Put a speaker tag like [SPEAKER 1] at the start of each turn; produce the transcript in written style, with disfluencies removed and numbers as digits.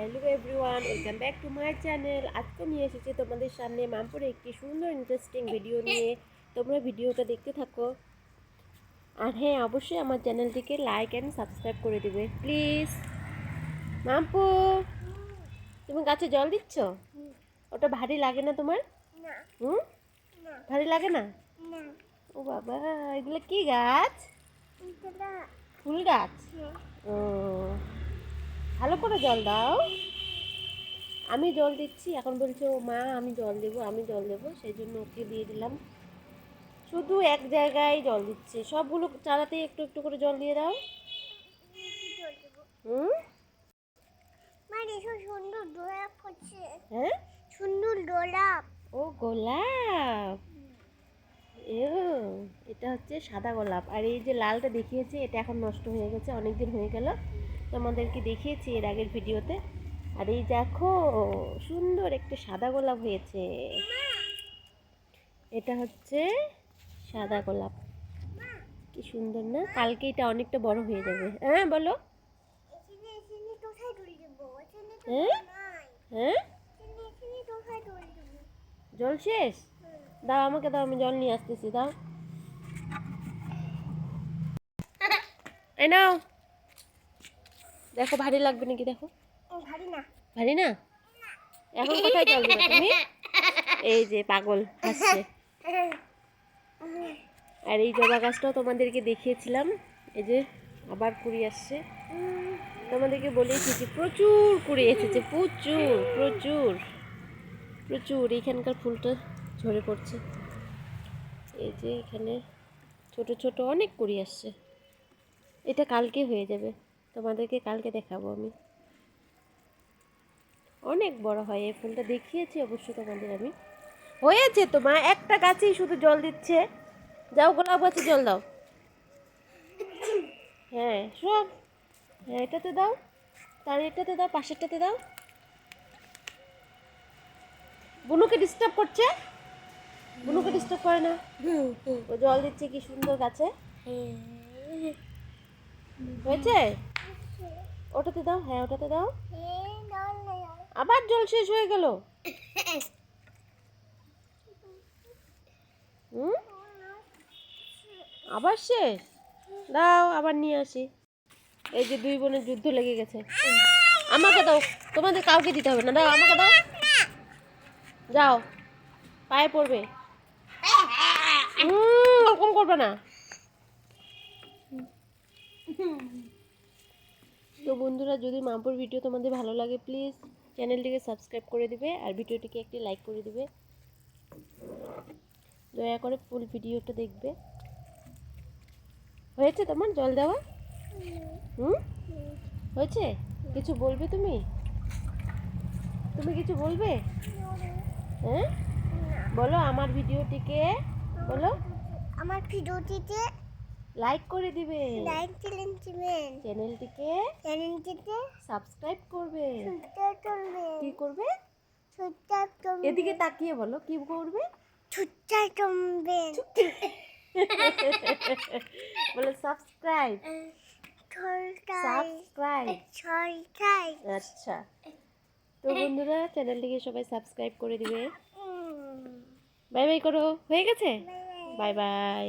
[SPEAKER 1] Hello everyone, welcome back to my channel. আজকে নিয়ে এসেছি তোমাদের সামনে মামপুরে একটি সুন্দর ইন্টারেস্টিং ভিডিও নিয়ে। তোমরা ভিডিওটা দেখতে থাকো। আর হ্যাঁ, অবশ্যই আমার চ্যানেলটিকে লাইক অ্যান্ড সাবস্ক্রাইব করে দিবে প্লিজ। মাম্পু, তুমি গাছে জল দিচ্ছ? ওটা ভারী লাগে না তোমার? হুম, ভারী লাগে না? ও বাবা, এগুলো কি গাছ? ফুল গাছ। ও, ভালো করে জল দাও। আমি জল দিচ্ছি, এখন বলছে ও মা আমি জল দেবো, সেই জন্য ওকে দিয়ে দিলাম। শুধু এক জায়গায় জল দিচ্ছে, সবগুলো চারাতে একটু একটু করে জল দিয়ে দাও। হুম,
[SPEAKER 2] সুন্দর গোলাপ হচ্ছে।
[SPEAKER 1] হ্যাঁ,
[SPEAKER 2] সুন্দর গোলাপ।
[SPEAKER 1] ও গোলাপ। এটা হচ্ছে সাদা গোলাপ। আর এই যে লালটা দেখিয়েছি, এটা এখন নষ্ট হয়ে গেছে, অনেক দিন হয়ে গেল। তোমাদেরকে দেখিয়েছি এর আগের ভিডিওতে। আর এই দেখো, সুন্দর একটা সাদা গোলাপ হয়েছে। এটা হচ্ছে সাদা গোলাপ। কি সুন্দর না? কালকে এটা অনেকটা বড় হয়ে যাবে। হ্যাঁ বলো। হ্যাঁ হ্যাঁ, জল শেষ? দাও আমাকে, দাও, আমি জল নিয়ে আসতেছি, দাও। এই নাও, দেখো ভারী লাগবে নাকি, দেখো। ভারী না? এখন কোথায় জল দিবে তুমি? এই যে পাগল হাসছে। আর এই জবা গাছটাও তোমাদেরকে দেখিয়েছিলাম, এই যে আবার কুড়ি আসছে। তোমাদেরকে বলেছি যে প্রচুর কুড়ি এসেছে, প্রচুর প্রচুর প্রচুর। এইখানকার ফুলটা ঝরে পড়ছে, এই যে এখানে ছোট ছোট অনেক কুড়ি আসছে। এটা কালকে হয়ে যাবে, তোমাদেরকে কালকে দেখাবো আমি। অনেক বড় হয় এই ফুলটা, দেখিয়েছি অবশ্য তোমাদের আমি। হয়েছে তোমার একটা গাছেই শুধু জল দিচ্ছে। যাও গোলাপ গাছে জল দাও। হ্যাঁ সব, হ্যাঁ এটাতে দাও, তার এটাতে দাও, পাশেরটাতে দাও। বুনুকে ডিস্টার্ব করছে? বুনুকে ডিস্টার্ব করে না, ও জল দিচ্ছে কি সুন্দর গাছে। হয়েছে? ওটাতে দাও, হ্যাঁ ওটাতে দাও। আবার জল শেষ হয়ে গেল। হুম, আবার শেষ? দাও আবার নিয়ে আসি। এই যে দুই বোনের যুদ্ধ লেগে গেছে। আমাকে দাও, তোমাদের কাউকে দিতে হবে না, দাও আমাকে দাও। যাও, পায়ে পড়বে। ওরকম করবে না। তো বন্ধুরা, যদি মামপুর ভিডিও তোমাদের ভালো লাগে প্লিজ চ্যানেলটিকে সাবস্ক্রাইব করে দিবে আর ভিডিওটিকে একটি লাইক করে দিবে। দয়া করে ফুল ভিডিওটা দেখবে। হয়েছে তোমার জল দেওয়া? হুম, হয়েছে? কিছু বলবে তুমি? তুমি কিছু বলবে? হ্যাঁ বলো, আমার ভিডিওটিকে বলো,
[SPEAKER 2] আমার ভিডিওটিতে
[SPEAKER 1] লাইক করে দিবে,
[SPEAKER 2] লাইক দিলেন দিবেন,
[SPEAKER 1] চ্যানেলটিকে সাবস্ক্রাইব করবে। কি করবে?
[SPEAKER 2] করবেন,
[SPEAKER 1] এদিকে তাকিয়ে বলো, কি করবে? বলো সাবস্ক্রাইব, সাবস্ক্রাইব। আচ্ছা, তো বন্ধুরা চ্যানেলটিকে সবাই সাবস্ক্রাইব করে দিবে। বাই বাই করো, হয়ে গেছে? Bye bye.